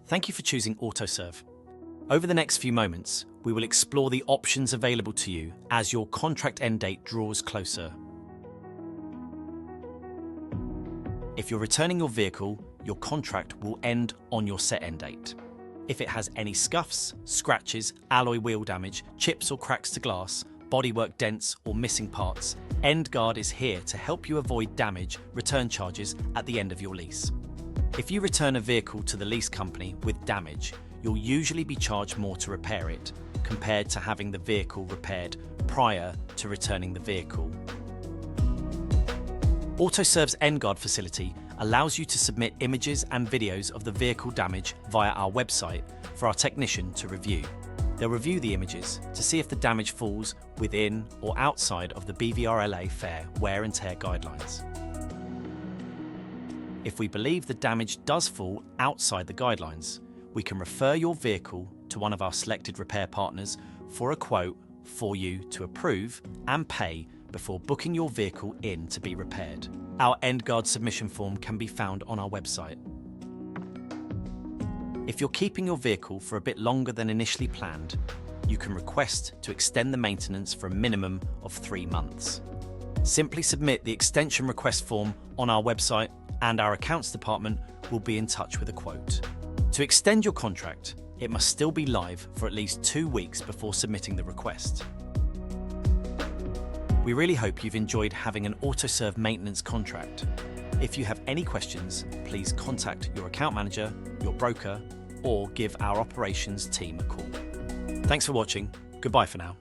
Thank you for choosing Autoserve. Over the next few moments, we will explore the options available to you as your contract end date draws closer. If you're returning your vehicle, your contract will end on your set end date. If it has any scuffs, scratches, alloy wheel damage, chips or cracks to glass, bodywork dents or missing parts, EndGuard is here to help you avoid damage return charges at the end of your lease. If you return a vehicle to the lease company with damage, you'll usually be charged more to repair it, compared to having the vehicle repaired prior to returning the vehicle. Autoserve's EndGuard facility allows you to submit images and videos of the vehicle damage via our website for our technician to review. They'll review the images to see if the damage falls within or outside of the BVRLA fair wear and tear guidelines. If we believe the damage does fall outside the guidelines, we can refer your vehicle to one of our selected repair partners for a quote for you to approve and pay before booking your vehicle in to be repaired. Our EndGuard submission form can be found on our website. If you're keeping your vehicle for a bit longer than initially planned, you can request to extend the maintenance for a minimum of 3 months. Simply submit the extension request form on our website and our accounts department will be in touch with a quote. To extend your contract, it must still be live for at least 2 weeks before submitting the request. We really hope you've enjoyed having an Autoserve maintenance contract. If you have any questions, please contact your account manager, your broker, or give our operations team a call. Thanks for watching. Goodbye for now.